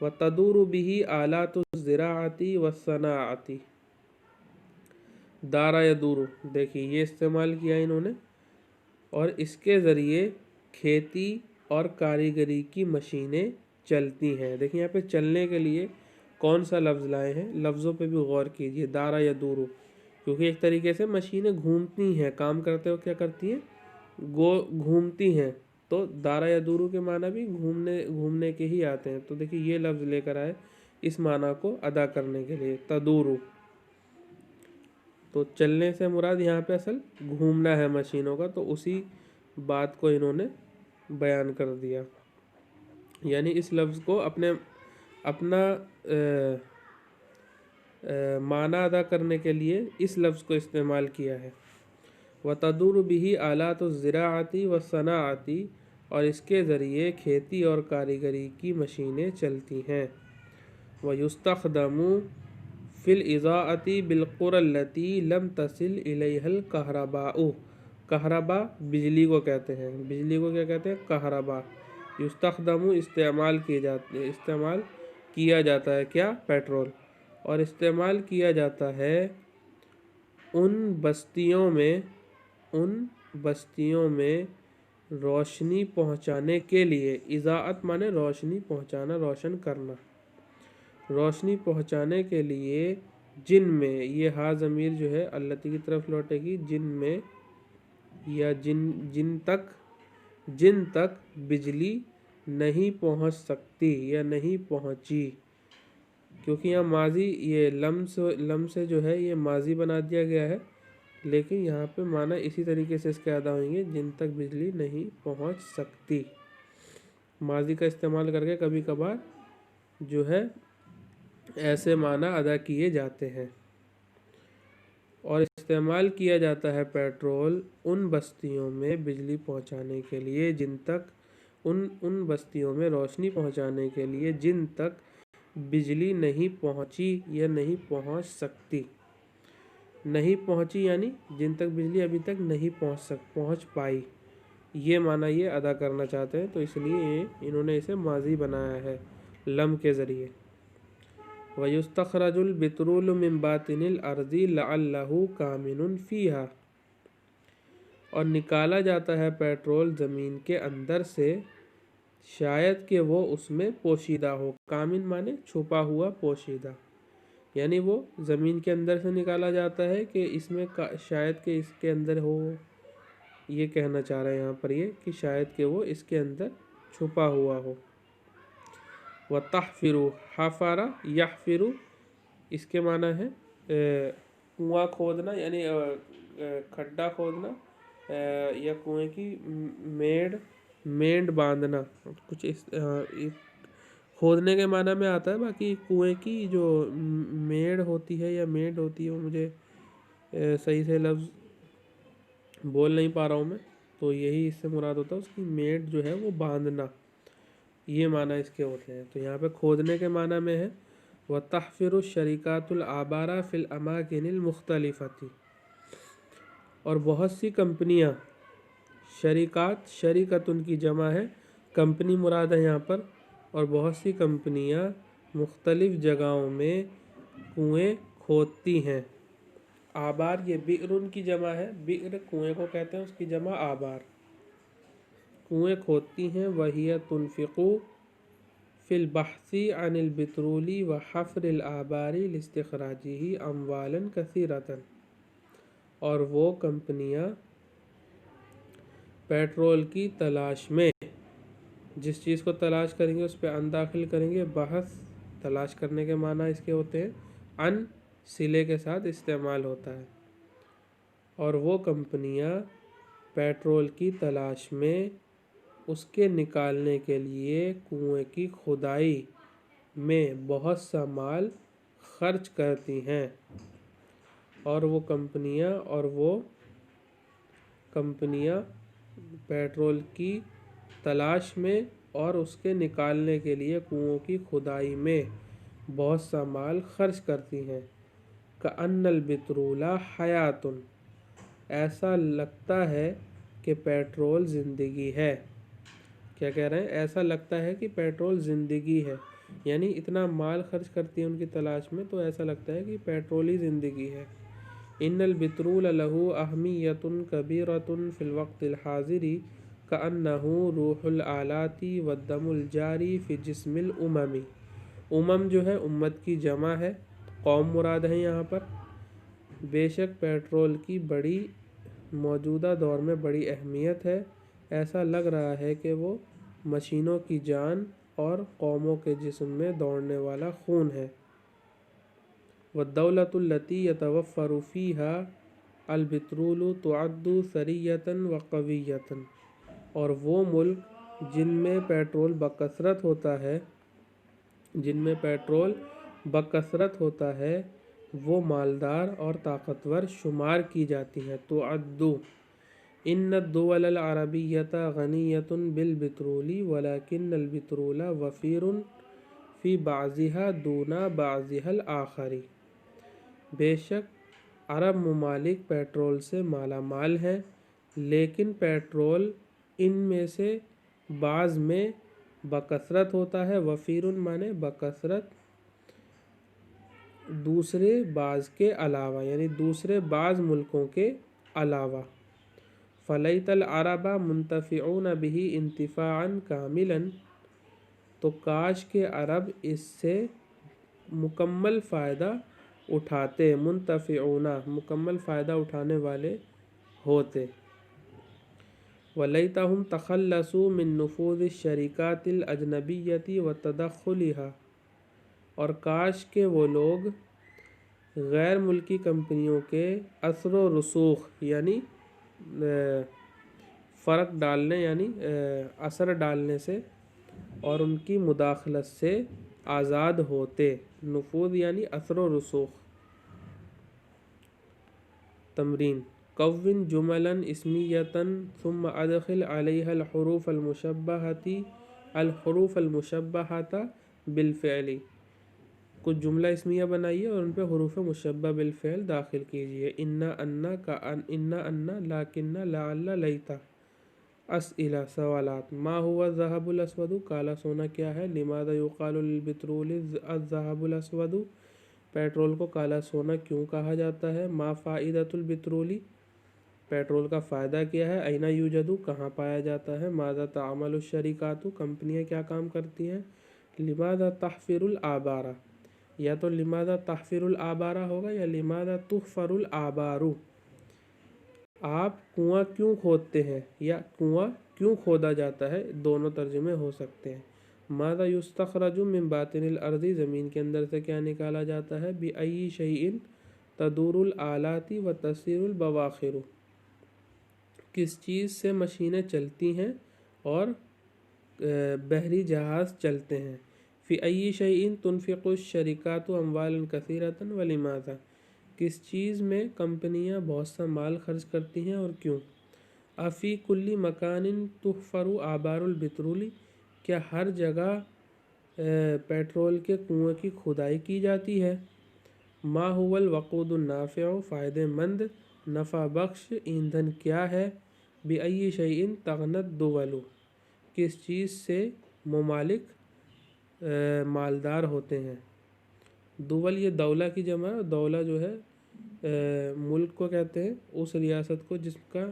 وتدور به آلات الزراعتی والصناعتی، دارا یدور، دیکھیے یہ استعمال کیا انہوں نے، اور اس کے ذریعے کھیتی اور کاریگری کی مشینیں چلتی ہیں۔ دیکھیں یہاں پہ چلنے کے لیے کون سا لفظ لائے ہیں، لفظوں پہ بھی غور کیجیے، دارا یدور، کیونکہ ایک طریقے سے مشینیں گھومتی ہیں، کام کرتے ہو کیا کرتی ہیں، گھومتی ہیں، تو دارا یدور کے معنی بھی گھومنے کے ہی آتے ہیں۔ تو دیکھیے یہ لفظ لے کر آئے اس معنی کو ادا کرنے کے لیے، تدور، تو چلنے سے مراد یہاں پہ اصل گھومنا ہے مشینوں کا، تو اسی بات کو انہوں نے بیان کر دیا، یعنی اس لفظ کو اپنا معنی ادا کرنے کے لیے اس لفظ کو استعمال کیا ہے۔ وَتَدُورُ بِهِ آلَاتُ الزِّرَاعَةِ وَالصَّنَاعَةِ، اور اس کے ذریعے کھیتی اور کاریگری کی مشینیں چلتی ہیں۔ وَيُسْتَخْدَمُ فِي الْإِضَاءَةِ بِالْقُرَى الَّتِي لَمْ تَصِلْ إِلَيْهَا الْكَهْرَبَاءُ، کہربا بجلی کو کہتے ہیں، بجلی کو کیا کہتے ہیں، کہربا۔ یستخدم استعمال کیا جاتا ہے کیا، پیٹرول، اور استعمال کیا جاتا ہے ان بستیوں میں روشنی پہنچانے کے لیے، اضاءت مانے روشنی پہنچانا، روشن کرنا، روشنی پہنچانے کے لیے جن میں، یہ ہا ضمیر جو ہے التی کی طرف لوٹے گی، جن میں یا جن تک بجلی نہیں پہنچ سکتی یا نہیں پہنچی، کیونکہ یہاں ماضی، یہ لم سے جو ہے یہ ماضی بنا دیا گیا ہے، لیکن یہاں پہ معنی اسی طریقے سے اس کے ادا ہوئیں گے، جن تک بجلی نہیں پہنچ سکتی۔ ماضی کا استعمال کر کے کبھی کبھار جو ہے ایسے معنی ادا کیے جاتے ہیں۔ اور استعمال کیا جاتا ہے پیٹرول ان بستیوں میں بجلی پہنچانے کے لیے جن تک، ان بستیوں میں روشنی پہنچانے کے لیے جن تک بجلی نہیں پہنچی یا نہیں پہنچ سکتی، نہیں پہنچی یعنی جن تک بجلی ابھی تک نہیں پہنچ پائی، یہ معنی یہ ادا کرنا چاہتے ہیں، تو اس لیے انہوں نے اسے ماضی بنایا ہے لم کے ذریعے۔ وَيُسْتَخْرَجُ الْبِتْرُولُ مِنْ بَاطِنِ الْأَرْضِ لَعَلَّهُ كَامِنٌ فِيهَا، اور نکالا جاتا ہے پیٹرول زمین کے اندر سے شاید کہ وہ اس میں پوشیدہ ہو، کامن مانے چھپا ہوا، پوشیدہ، یعنی وہ زمین کے اندر سے نکالا جاتا ہے کہ اس میں شاید کہ اس کے اندر ہو، یہ کہنا چاہ رہے ہیں یہاں پر یہ کہ شاید کہ وہ اس کے اندر چھپا ہوا ہو۔ وَتَحْفِرُ، حَفَرَ يَحْفِرُ، اس کے معنی ہے کنواں کھودنا، یعنی کھڈا کھودنا، یا کنویں کی مینڈ باندھنا، کچھ اس کھودنے کے معنی میں آتا ہے، باقی کنویں کی جو میڑ ہوتی ہے یا مینڈ ہوتی ہے، وہ مجھے صحیح سے لفظ بول نہیں پا رہا ہوں میں، تو یہی اس سے مراد ہوتا ہے، اس کی میڑ جو ہے وہ باندھنا، یہ معنی اس کے ہوتے ہیں۔ تو یہاں پہ کھودنے کے معنی میں ہے وَتَحْفِرُ الشَّرِكَاتُ الْآبَارَ فِي الْأَمَاكِنِ الْمُخْتَلِفَةِ، اور بہت سی کمپنیاں، شریکت ان کی جمع ہے، کمپنی مراد ہے یہاں پر، اور بہت سی کمپنیاں مختلف جگہوں میں کنویں کھودتی ہیں۔ آبار، یہ بئر ان کی جمع ہے، بئر کنویں کو کہتے ہیں، اس کی جمع آبار، کنویں کھودتی ہیں۔ وَهِيَ تُنْفِقُ فِي الْبَحْثِ عَنِ الْبِتْرُولِ وَحَفْرِ الْآبَارِ لِاسْتِخْرَاجِهِ أَمْوَالًا كَثِيرَةً، اور وہ کمپنیاں پیٹرول کی تلاش میں، جس چیز کو تلاش کریں گے اس پہ ان داخل کریں گے، بحث تلاش کرنے کے معنی اس کے ہوتے ہیں، ان صلے کے ساتھ استعمال ہوتا ہے، اور وہ کمپنیاں پیٹرول کی تلاش میں اس کے نکالنے کے لیے کنویں کی کھدائی میں بہت سا مال خرچ کرتی ہیں، اور وہ کمپنیاں پیٹرول کی تلاش میں اور اس کے نکالنے کے لیے کنووں کی کھدائی میں بہت سا مال خرچ کرتی ہیں۔ کأن البترول حیات، ایسا لگتا ہے کہ پیٹرول زندگی ہے، کیا کہہ رہے ہیں، ایسا لگتا ہے کہ پیٹرول زندگی ہے، یعنی اتنا مال خرچ کرتی ہیں ان کی تلاش میں، تو ایسا لگتا ہے کہ پیٹرول ہی زندگی ہے۔ ان البترول له اہمیت کبیرۃ فی الوقت الحاضر کأنہ روح الآلات والدم الجاری فی جسم الامم۔ امم جو ہے امت کی جمع ہے، قوم مراد ہے یہاں پر۔ بے شک پیٹرول کی بڑی موجودہ دور میں بڑی اہمیت ہے، ایسا لگ رہا ہے کہ وہ مشینوں کی جان اور قوموں کے جسم میں دوڑنے والا خون ہے۔ والدولة التي يتوفر فيها البترول تعد ثرية وقوية، اور وہ ملک جن میں پیٹرول بکثرت ہوتا ہے وہ مالدار اور طاقتور شمار کی جاتی ہیں۔ تعد ان الدول العربية غنية بالبترول ولكن البترول وفير في بعضها دون بعضها الآخر۔ بے شک عرب ممالک پیٹرول سے مالا مال ہیں، لیکن پیٹرول ان میں سے بعض میں بکثرت ہوتا ہے۔ وفیر مانے بکثرت، دوسرے بعض کے علاوہ، یعنی دوسرے بعض ملکوں کے علاوہ۔ فلیت العرب منتفعون به انتفاعا کاملا، تو کاش کے عرب اس سے مکمل فائدہ اٹھاتے، منتفعون مکمل فائدہ اٹھانے والے ہوتے۔ ولیتہم تخلصوا من نفوذ الشرکات الاجنبیۃ وتدخلها، اور کاش کہ وہ لوگ غیر ملکی کمپنیوں کے اثر و رسوخ یعنی فرق ڈالنے، یعنی اثر ڈالنے سے اور ان کی مداخلت سے آزاد ہوتے۔ نفوذ یعنی اثر و رسوخ۔ تمرین: کون جملا اسمیۃ ثم ادخل علیہا الحروف المشبہۃ بالفعل۔ کچھ جملہ اسمیہ بنائیے اور ان پہ حروف مشبہ بالفعل داخل کیجیے۔ انا، انا، لکن، لعل، لیت۔ اسئلہ سوالات: ما هو الذهب الاسود؟ کالا سونا کیا ہے؟ لماذا يقال للبترول الذهب الاسود؟ پیٹرول کو کالا سونا کیوں کہا جاتا ہے؟ ما فائدۃ البترول؟ پیٹرول کا فائدہ کیا ہے؟ این یوجد؟ کہاں پایا جاتا ہے؟ ماذا تعمل الشرکات؟ کمپنیاں کیا کام کرتی ہیں؟ لماذا تحفر الآبار؟ یا تو لماذا تحفر الآبار ہوگا یا لماذا تحفر الآبار۔ آپ کنواں کیوں کھودتے ہیں یا کنواں کیوں کھودا جاتا ہے، دونوں ترجمے ہو سکتے ہیں۔ ماذا یستخرج من باطن الارض؟ زمین کے اندر سے کیا نکالا جاتا ہے؟ بأی شیء تدور الآلات وتسیر البواخر؟ کس چیز سے مشینیں چلتی ہیں اور بحری جہاز چلتے ہیں؟ فی ای شیء تنفق الشرکات اموالا کثیرۃ ولماذا؟ کس چیز میں کمپنیاں بہت سا مال خرچ کرتی ہیں اور کیوں؟ افی کل مکان تحفر آبار البترول؟ کیا ہر جگہ پیٹرول کے کنویں کی کھدائی کی جاتی ہے؟ ما هو الوقود النافع؟ فائدہ مند نفع بخش ایندھن کیا ہے؟ بأی شیء تغنی الدول؟ کس چیز سے ممالک مالدار ہوتے ہیں؟ دول یہ دولہ کی جمع ہے، دولہ جو ہے ملک کو کہتے ہیں، اس ریاست کو جس کا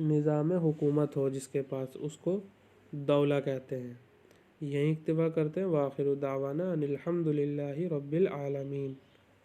نظام حکومت ہو، جس کے پاس، اس کو دولہ کہتے ہیں۔ یہیں اکتفا کرتے ہیں۔ وآخر دعوانا ان الحمد للہ رب العالمین۔